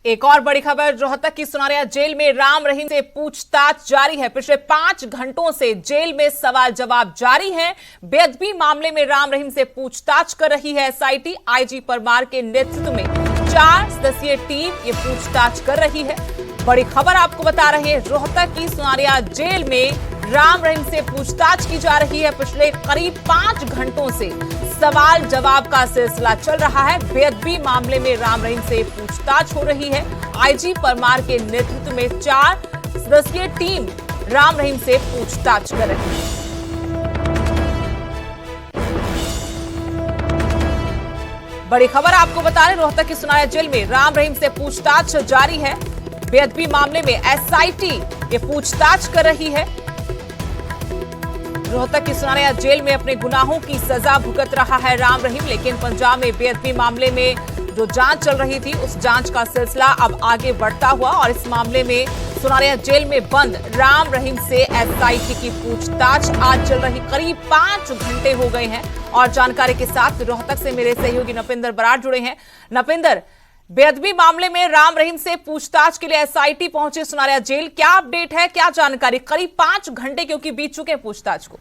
एक और बड़ी खबर, रोहतक की सुनारिया जेल में राम रहीम से पूछताछ जारी है। पिछले 5 घंटों से जेल में सवाल जवाब जारी है। बेअदबी मामले में राम रहीम से पूछताछ कर रही है एसआईटी। आईजी परमार के नेतृत्व में 4 सदस्यीय टीम ये पूछताछ कर रही है। बड़ी खबर आपको बता रहे हैं, रोहतक की सुनारिया जेल में राम रहीम से पूछताछ की जा रही है। पिछले करीब 5 घंटों से सवाल जवाब का सिलसिला चल रहा है। बेअदबी मामले में राम रहीम से पूछताछ हो रही है। आईजी परमार के नेतृत्व में 4 सदस्यीय टीम राम रहीम से पूछताछ कर रही है। बड़ी खबर आपको बता रहे, रोहतक की सुनारिया जेल में राम रहीम से पूछताछ जारी है। बेअदबी मामले में एसआईटी ये पूछताछ कर रही है। रोहतक की सुनारिया जेल में अपने गुनाहों की सजा भुगत रहा है राम रहीम, लेकिन पंजाब में बेअदबी मामले में जो जांच चल रही थी उस जांच का सिलसिला अब आगे बढ़ता हुआ और इस मामले में सुनारिया जेल में बंद राम रहीम से एसआईटी की पूछताछ आज चल रही। करीब 5 घंटे हो गए हैं और जानकारी के साथ रोहतक से मेरे सहयोगी नपिंदर बराड़ जुड़े हैं। नपिंदर, बेअदबी मामले में राम रहीम से पूछताछ के लिए एसआईटी पहुंचे सुनारिया जेल, क्या अपडेट है, क्या जानकारी? करीब 5 घंटे क्योंकि बीत चुके हैं पूछताछ को।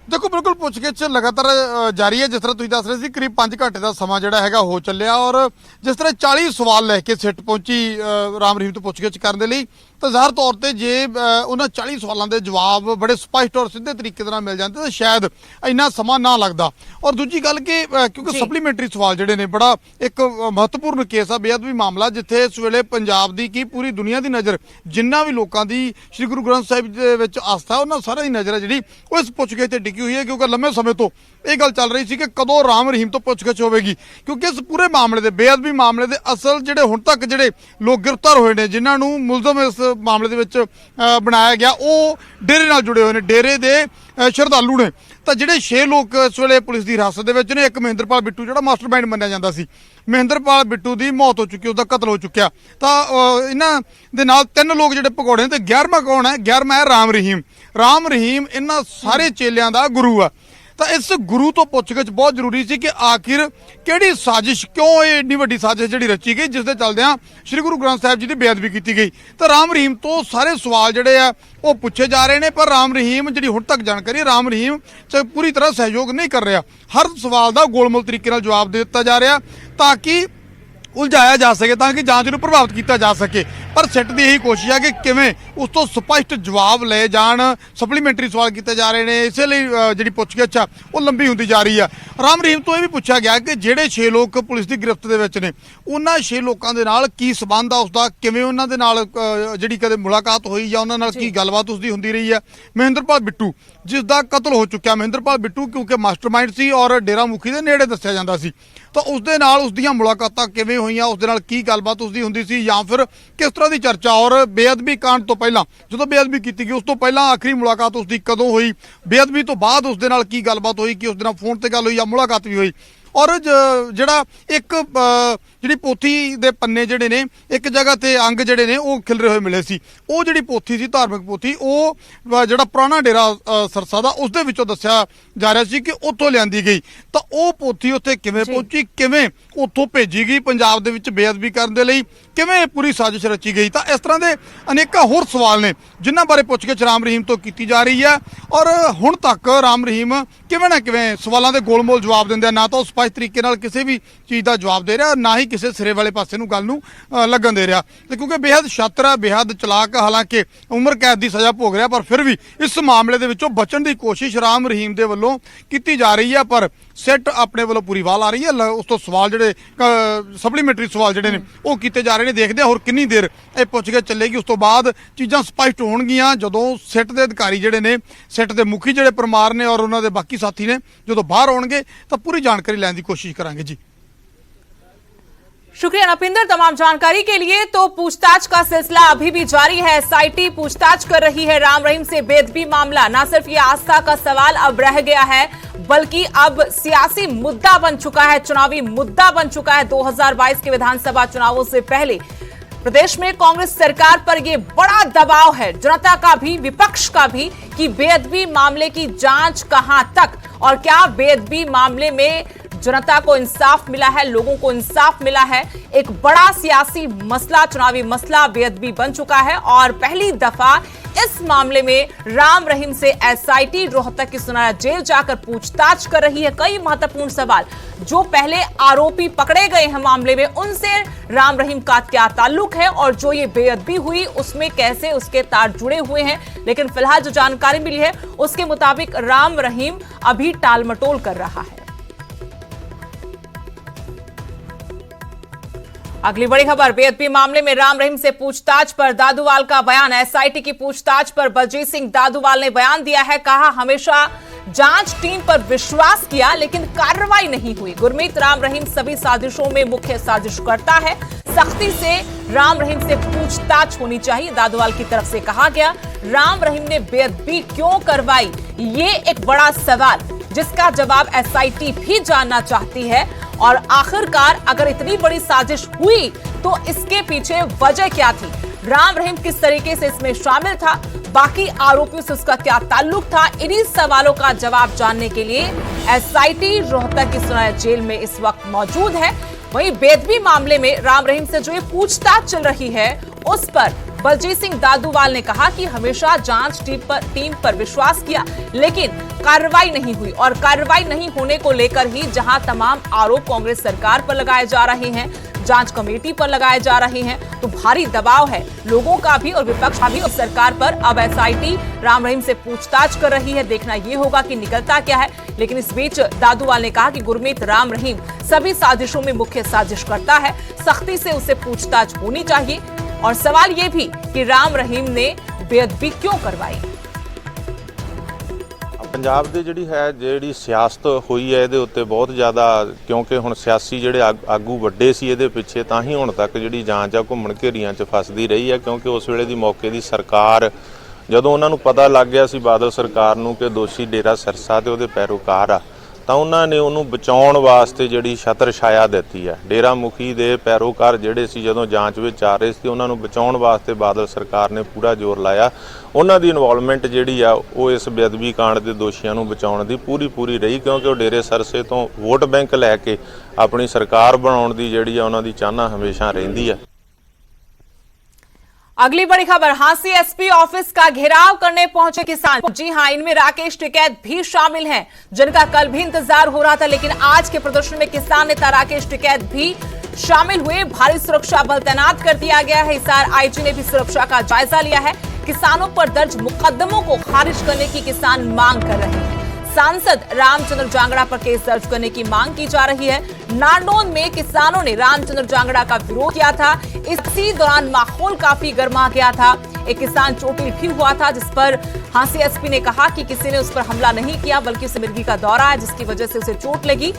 देखो, बिल्कुल पुछगिछ लगातार जारी है। जिस तरह तुम दस रहे थे, करीब 5 घंटे का समा जिहड़ा हैगा हो चलिया और जिस तरह 40 सवाल लैके सिट पहुंची राम रहीम तो पुछगिछ करने लई, तो ਜ਼ਾਹਰ तौर पर जे उन्होंने 40 सवालों के जवाब बड़े स्पष्ट और सीधे तरीके नाल मिल जाते तो शायद इन्ना समा ना लगता। और दूजी गल कि क्योंकि सप्लीमेंटरी सवाल जिहड़े ने बड़ा एक महत्वपूर्ण केस है बेअदबी मामला, जिथे इस वेले पंजाब की की पूरी दुनिया की नज़र, जिन्ना भी लोगों की श्री गुरु ग्रंथ साहिब दे विच आस्था है उन्होंने सारा की नज़र है जी वो इस पुछगिछ ते टिकी हुई है। क्योंकि लंबे समय तो ये गल चल रही थी कि कदों राम रहीम तो पुछगिछ होगी, क्योंकि इस पूरे मामले के बेअदबी मामले के असल जिहड़े हुण तक जिहड़े लोग गिरफ्तार होए ने, जिन्होंने मुलजम इस मामले ਦੇ ਵਿੱਚ ਬਣਾਇਆ ਗਿਆ, ਉਹ ਡੇਰੇ ਨਾਲ ਜੁੜੇ ਹੋਏ ਨੇ, ਡੇਰੇ ਦੇ ਸ਼ਰਧਾਲੂ ਨੇ। ਤਾਂ ਜਿਹੜੇ 6 ਲੋਕ ਇਸ ਵੇਲੇ ਪੁਲਿਸ ਦੀ ਹਿਰਾਸਤ ਦੇ ਵਿੱਚ ਨੇ, ਇੱਕ ਮਹਿੰਦਰਪਾਲ ਬਿੱਟੂ ਜਿਹੜਾ ਮਾਸਟਰਮਾਈਂਡ ਮੰਨਿਆ ਜਾਂਦਾ ਸੀ, ਮਹਿੰਦਰਪਾਲ ਬਿੱਟੂ ਦੀ ਮੌਤ ਹੋ ਚੁੱਕੀ, ਉਹਦਾ ਕਤਲ ਹੋ ਚੁੱਕਿਆ। ਤਾਂ ਇਹਨਾਂ ਦੇ ਨਾਲ 3 ਲੋਕ ਜਿਹੜੇ ਭਗੌੜੇ ਨੇ, ਤੇ 11ਵਾਂ ਕੌਣ ਹੈ? 11ਵਾਂ ਹੈ ਰਾਮ ਰਹੀਮ। ਰਾਮ ਰਹੀਮ ਇਹਨਾਂ ਸਾਰੇ ਚੇਲਿਆਂ ਦਾ ਗੁਰੂ ਆ। ਤਾਂ ਇਸ ਗੁਰੂ ਤੋਂ ਪੁੱਛਗਿੱਛ ਬਹੁਤ ਜ਼ਰੂਰੀ ਸੀ ਕਿ ਆਖਿਰ ਕਿਹੜੀ ਸਾਜ਼ਿਸ਼, ਕਿਉਂ ਇਹ ਇੰਨੀ ਵੱਡੀ ਸਾਜ਼ਿਸ਼ ਜਿਹੜੀ ਰਚੀ ਗਈ ਜਿਸ ਦੇ ਚੱਲਦਿਆਂ ਸ਼੍ਰੀ ਗੁਰੂ ਗ੍ਰੰਥ ਸਾਹਿਬ ਜੀ ਦੀ ਬੇਅਦਬੀ ਕੀਤੀ ਗਈ। ਤਾਂ ਰਾਮ ਰਹੀਮ ਤੋਂ ਸਾਰੇ ਸਵਾਲ ਜਿਹੜੇ ਆ ਉਹ ਪੁੱਛੇ ਜਾ ਰਹੇ ਨੇ, ਪਰ ਰਾਮ ਰਹੀਮ ਜਿਹੜੀ ਹੁਣ ਤੱਕ ਜਾਣਕਾਰੀ, ਰਾਮ ਰਹੀਮ ਪੂਰੀ ਤਰ੍ਹਾਂ ਸਹਿਯੋਗ ਨਹੀਂ ਕਰ ਰਿਹਾ। ਹਰ ਸਵਾਲ ਦਾ ਗੋਲਮੋਲ ਤਰੀਕੇ ਨਾਲ ਜਵਾਬ ਦੇ ਦਿੱਤਾ ਜਾ ਰਿਹਾ ਤਾਂ ਕਿ ਉਲਝਾਇਆ ਜਾ ਸਕੇ, ਤਾਂ ਕਿ ਜਾਂਚ ਨੂੰ ਪ੍ਰਭਾਵਿਤ ਕੀਤਾ ਜਾ ਸਕੇ। ਪਰ ਸਿੱਟ ਦੀ ਇਹੀ ਕੋਸ਼ਿਸ਼ ਹੈ ਕਿ ਕਿਵੇਂ ਉਸ ਤੋਂ ਸਪਸ਼ਟ ਜਵਾਬ ਲਏ ਜਾਣ। ਸਪਲੀਮੈਂਟਰੀ ਸਵਾਲ ਕੀਤੇ ਜਾ ਰਹੇ ਨੇ, ਇਸੇ ਲਈ ਜਿਹੜੀ ਪੁੱਛਗਿੱਛ ਆ ਉਹ ਲੰਬੀ ਹੁੰਦੀ ਜਾ ਰਹੀ ਆ। ਰਾਮ ਰਹੀਮ ਤੋਂ ਇਹ ਵੀ ਪੁੱਛਿਆ ਗਿਆ ਕਿ ਜਿਹੜੇ 6 ਲੋਕ ਪੁਲਿਸ ਦੀ ਗ੍ਰਿਫਤ ਦੇ ਵਿੱਚ ਨੇ, ਉਹਨਾਂ 6 ਲੋਕਾਂ ਦੇ ਨਾਲ ਕੀ ਸਬੰਧ ਆ ਉਸਦਾ, ਕਿਵੇਂ ਉਹਨਾਂ ਦੇ ਨਾਲ ਜਿਹੜੀ ਕਦੇ ਮੁਲਾਕਾਤ ਹੋਈ ਜਾਂ ਉਹਨਾਂ ਨਾਲ ਕੀ ਗੱਲਬਾਤ ਉਸਦੀ ਹੁੰਦੀ ਰਹੀ ਹੈ। ਮਹਿੰਦਰਪਾਲ ਬਿੱਟੂ ਜਿਸ ਦਾ ਕਤਲ ਹੋ ਚੁੱਕਿਆ, ਮਹਿੰਦਰਪਾਲ ਬਿੱਟੂ ਕਿਉਂਕਿ ਮਾਸਟਰਮਾਈਂਡ ਸੀ ਔਰ ਡੇਰਾ ਮੁਖੀ ਦੇ ਨੇੜੇ ਦੱਸਿਆ ਜਾਂਦਾ ਸੀ, ਤਾਂ ਉਸਦੇ ਨਾਲ ਉਸਦੀਆਂ ਮੁਲਾਕਾਤਾਂ ਕਿਵੇਂ ਹੋਈਆਂ, ਉਸਦੇ ਨਾਲ ਕੀ ਗੱਲਬਾਤ ਉਸਦੀ ਹੁੰਦੀ ਸੀ, ਜਾਂ ਫਿਰ ਕਿਸ ਤਰ੍ਹਾਂ ਦੀ ਚਰਚਾ। ਔਰ ਬੇਅਦਬੀ ਕਾਂਡ ਤੋਂ ਪਹਿਲਾਂ, ਜਦੋਂ ਬੇਅਦਬੀ ਕੀਤੀ ਗਈ ਉਸ ਤੋਂ ਪਹਿਲਾਂ ਆਖਰੀ ਮੁਲਾਕਾਤ ਉਸਦੀ ਕਦੋਂ ਹੋਈ, ਬੇਅਦਬੀ ਤੋਂ ਬਾਅਦ ਉਸਦੇ ਨਾਲ ਕੀ ਗੱਲਬਾਤ ਹੋਈ, ਕਿ ਉਸਦੇ ਨਾਲ ਫੋਨ ਤੇ ਗੱਲ ਹੋਈ ਜਾਂ ਮੁਲਾਕਾਤ ਵੀ ਹੋਈ। ਔਰ ਜਿਹੜਾ ਇੱਕ ਜਿਹੜੀ ਪੋਥੀ ਦੇ ਪੰਨੇ ਜਿਹੜੇ ਨੇ, ਇੱਕ ਜਗ੍ਹਾ ਤੇ ਅੰਗ ਜਿਹੜੇ ਨੇ ਉਹ ਖਿਲਰੇ ਹੋਏ ਮਿਲੇ ਸੀ, ਉਹ ਜਿਹੜੀ ਪੋਥੀ ਸੀ ਧਾਰਮਿਕ ਪੋਥੀ, ਉਹ ਜਿਹੜਾ ਪੁਰਾਣਾ ਡੇਰਾ ਸਰਸਾ ਦਾ ਉਸ ਦੇ ਵਿੱਚੋਂ ਦੱਸਿਆ ਜਾ ਰਿਹਾ ਸੀ ਕਿ ਉੱਥੋਂ ਲਿਆਂਦੀ ਗਈ। ਤਾਂ ਉਹ ਪੋਥੀ ਉੱਥੇ ਕਿਵੇਂ ਪਹੁੰਚੀ, ਕਿਵੇਂ ਉੱਥੋਂ ਭੇਜੀ ਗਈ ਪੰਜਾਬ ਦੇ ਵਿੱਚ ਬੇਅਦਬੀ ਕਰਨ ਦੇ ਲਈ, ਕਿਵੇਂ ਪੂਰੀ ਸਾਜ਼ਿਸ਼ ਰਚੀ ਗਈ। ਤਾਂ ਇਸ ਤਰ੍ਹਾਂ ਦੇ ਅਨੇਕਾਂ ਹੋਰ ਸਵਾਲ ਨੇ ਜਿਨ੍ਹਾਂ ਬਾਰੇ ਪੁੱਛਗਿੱਛ ਰਾਮ ਰਹੀਮ ਤੋਂ ਕੀਤੀ ਜਾ ਰਹੀ ਹੈ। ਔਰ ਹੁਣ ਤੱਕ ਰਾਮ ਰਹੀਮ ਕਿਵੇਂ ਨਾ ਕਿਵੇਂ ਸਵਾਲਾਂ ਦੇ ਗੋਲਮੋਲ ਜਵਾਬ ਦਿੰਦੇ ਆ, ਨਾ ਤਾਂ ਉਹ ਸਪਸ਼ਟ ਤਰੀਕੇ ਨਾਲ ਕਿਸੇ ਵੀ ਚੀਜ਼ ਦਾ ਜਵਾਬ ਦੇ ਰਿਹਾ, ਨਾ ਹੀ ਕਿਸੇ ਸਿਰੇ ਵਾਲੇ ਪਾਸੇ ਨੂੰ ਗੱਲ ਨੂੰ ਲੱਗਣ ਦੇ ਰਿਹਾ। ਤੇ ਕਿਉਂਕਿ ਬੇਹੱਦ ਸ਼ਾਤਰ ਹੈ, ਬੇਹੱਦ ਚਲਾਕ, ਹਾਲਾਂਕਿ ਉਮਰ ਕੈਦ ਦੀ ਸਜ਼ਾ ਭੋਗ ਰਿਹਾ, ਪਰ ਫਿਰ ਵੀ ਇਸ ਮਾਮਲੇ ਦੇ ਵਿੱਚੋਂ ਬਚਣ ਦੀ ਕੋਸ਼ਿਸ਼ ਰਾਮ ਰਹੀਮ ਦੇ ਵੱਲੋਂ ਕੀਤੀ ਜਾ ਰਹੀ ਹੈ। ਪਰ ਸਿੱਟ ਆਪਣੇ ਵੱਲੋਂ ਪੂਰੀ ਵਾਲ ਆ ਰਹੀ ਹੈ। ਉਸ ਤੋਂ ਸਵਾਲ ਜਿਹੜੇ ਸਪਲੀਮੈਂਟਰੀ ਸਵਾਲ ਜਿਹੜੇ ਨੇ ਉਹ ਕੀਤੇ ਜਾ ਰਹੇ ਨੇ। ਦੇਖਦੇ ਆ ਹੋਰ ਕਿੰਨੀ ਦੇਰ ਇਹ ਪੁੱਛਗਿੱਛ ਚੱਲੇਗੀ। ਉਸ ਤੋਂ ਬਾਅਦ ਚੀਜ਼ਾਂ ਸਪਸ਼ਟ ਹੋਣਗੀਆਂ ਜਦੋਂ ਸਿੱਟ ਦੇ ਅਧਿਕਾਰੀ ਜਿਹੜੇ ਨੇ, ਸਿੱਟ ਦੇ ਮੁਖੀ ਜਿਹੜੇ ਪਰਮਾਰ ਨੇ ਔਰ ਉਹਨਾਂ ਦੇ ਬਾਕੀ ਸਾਥੀ ਨੇ, ਜਦੋਂ ਬਾਹਰ ਆਉਣਗੇ ਤਾਂ ਪੂਰੀ ਜਾਣਕਾਰੀ ਲੈਣ ਦੀ कोशिश करेंगे जी। शुक्रिया नपिंदर तमाम जानकारी के लिए। तो पूछताछ का सिलसिला अभी भी जारी है, एसआईटी पूछताछ कर रही है राम रहीम से। बेअदबी मामला ना सिर्फ ये आस्था का सवाल अब रह गया है, बल्कि अब सियासी मुद्दा बन चुका है, चुनावी मुद्दा बन चुका है। 2022 के विधानसभा चुनावों से पहले प्रदेश में कांग्रेस सरकार पर यह बड़ा दबाव है, जनता का भी विपक्ष का भी, कि बेअदबी मामले की जांच कहां तक और क्या बेअदबी मामले में जनता को इंसाफ मिला है, लोगों को इंसाफ मिला है। एक बड़ा सियासी मसला, चुनावी मसला बेअदबी बन चुका है और पहली दफा इस मामले में राम रहीम से एसआईटी रोहतक की सुनाया जेल जाकर पूछताछ कर रही है। कई महत्वपूर्ण सवाल, जो पहले आरोपी पकड़े गए हैं मामले में, उनसे राम रहीम का क्या ताल्लुक है और जो ये बेअदबी हुई उसमें कैसे उसके तार जुड़े हुए हैं। लेकिन फिलहाल जो जानकारी मिली है उसके मुताबिक राम रहीम अभी टालमटोल कर रहा है। अगली बड़ी खबर, बेअदबी मामले में राम रहीम से पूछताछ पर दादूवाल का बयान। एसआईटी की पूछताछ पर बलजीत सिंह दादूवाल ने बयान दिया है। कहा, हमेशा जांच टीम पर विश्वास किया लेकिन कार्रवाई नहीं हुई। गुरमीत राम रहीम सभी साजिशों में मुख्य साजिश करता है। सख्ती से राम रहीम से पूछताछ होनी चाहिए, दादूवाल की तरफ से कहा गया। राम रहीम ने बेअदबी क्यों करवाई, ये एक बड़ा सवाल जिसका जवाब एसआईटी भी जानना चाहती है। और आखिरकार अगर इतनी बड़ी साजिश हुई तो इसके पीछे वजह क्या थी, राम रहीम किस तरीके से इसमें शामिल था, बाकी आरोपियों से उसका क्या ताल्लुक था, इन्हीं सवालों का जवाब जानने के लिए एसआईटी रोहतक की सुनाया जेल में इस वक्त मौजूद है। वहीं बेअदबी मामले में राम रहीम से जो ये पूछताछ चल रही है उस पर बलजीत सिंह दादूवाल ने कहा कि हमेशा जांच टीम पर विश्वास किया लेकिन कार्रवाई नहीं हुई। और कार्रवाई नहीं होने को लेकर ही जहां तमाम आरोप कांग्रेस सरकार पर लगाए जा रहे हैं, जांच कमेटी पर लगाए जा रहे हैं, तो भारी दबाव है लोगों का भी और विपक्ष का भी और सरकार पर। अब एसआईटी राम रहीम से पूछताछ कर रही है, देखना यह होगा कि निकलता क्या है। लेकिन इस बीच दादूवाल ने कहा कि गुरमीत राम रहीम सभी साजिशों में मुख्य साजिश करता है, सख्ती से उसे पूछताछ होनी चाहिए। और सवाल यह भी कि राम रहीम ने बेअदबी क्यों करवाई। ਪੰਜਾਬ ਦੇ ਜਿਹੜੀ ਸਿਆਸਤ ਹੋਈ ਹੈ ਇਹਦੇ ਉੱਤੇ ਬਹੁਤ ਜ਼ਿਆਦਾ, ਕਿਉਂਕਿ ਹੁਣ ਸਿਆਸੀ ਜਿਹੜੇ ਆਗੂ ਵੱਡੇ ਸੀ ਇਹਦੇ ਪਿੱਛੇ, ਤਾਂ ਹੀ ਹੁਣ ਤੱਕ ਜਿਹੜੀ ਜਾਂਚ ਆ ਘੁੰਮਣ ਘੇਰੀਆਂ 'ਚ ਫਸਦੀ ਰਹੀ ਹੈ। ਕਿਉਂਕਿ ਉਸ ਵੇਲੇ ਦੀ ਮੌਕੇ ਦੀ ਸਰਕਾਰ, ਜਦੋਂ ਉਹਨਾਂ ਨੂੰ ਪਤਾ ਲੱਗ ਗਿਆ ਸੀ ਬਾਦਲ ਸਰਕਾਰ ਨੂੰ ਕਿ ਦੋਸ਼ੀ ਡੇਰਾ ਸਿਰਸਾ ਤੇ ਉਹਦੇ ਪੈਰੋਕਾਰ ਆ, ਤਾਂ ਉਹਨਾਂ ਨੇ ਉਹਨੂੰ ਬਚਾਉਣ ਵਾਸਤੇ ਜਿਹੜੀ ਛਤਰ ਛਾਇਆ ਦਿੱਤੀ ਹੈ। ਡੇਰਾ ਮੁਖੀ ਦੇ ਪੈਰੋਕਾਰ ਜਿਹੜੇ ਸੀ ਜਦੋਂ ਜਾਂਚ ਵਿੱਚ ਆ ਰਹੇ ਸੀ, ਉਹਨਾਂ ਨੂੰ ਬਚਾਉਣ ਵਾਸਤੇ ਬਾਦਲ ਸਰਕਾਰ ਨੇ ਪੂਰਾ ਜ਼ੋਰ ਲਾਇਆ। ਉਹਨਾਂ ਦੀ ਇਨਵੋਲਵਮੈਂਟ ਜਿਹੜੀ ਆ ਉਹ ਇਸ ਬੇਅਦਬੀ ਕਾਂਡ ਦੇ ਦੋਸ਼ੀਆਂ ਨੂੰ ਬਚਾਉਣ ਦੀ ਪੂਰੀ ਰਹੀ, ਕਿਉਂਕਿ ਉਹ ਡੇਰੇ ਸਰਸੇ ਤੋਂ ਵੋਟ ਬੈਂਕ ਲੈ ਕੇ ਆਪਣੀ ਸਰਕਾਰ ਬਣਾਉਣ ਦੀ ਜਿਹੜੀ ਆ ਉਹਨਾਂ ਦੀ ਚਾਹਨਾ ਹਮੇਸ਼ਾ ਰਹਿੰਦੀ ਹੈ। अगली बड़ी खबर, हांसी एसपी ऑफिस का घेराव करने पहुंचे किसान। जी हां, इनमें राकेश टिकैत भी शामिल हैं, जिनका कल भी इंतजार हो रहा था। लेकिन आज के प्रदर्शन में किसान नेता राकेश टिकैत भी शामिल हुए। भारी सुरक्षा बल तैनात कर दिया गया है। हिसार आईजी ने भी सुरक्षा का जायजा लिया है। किसानों पर दर्ज मुकदमों को खारिज करने की किसान मांग कर रहे हैं। सांसद रामचंद्र जांगड़ा पर केस दर्ज करने की मांग की जा रही है। नारनौल में किसानों ने रामचंद्र जांगड़ा का विरोध किया था। इसी दौरान माहौल काफी गर्मा गया था। एक किसान चोटिल भी हुआ था, जिस पर हांसी एसपी ने कहा कि किसी ने उस पर हमला नहीं किया, बल्कि उसे मिर्गी का दौरा है जिसकी वजह से उसे चोट लगी।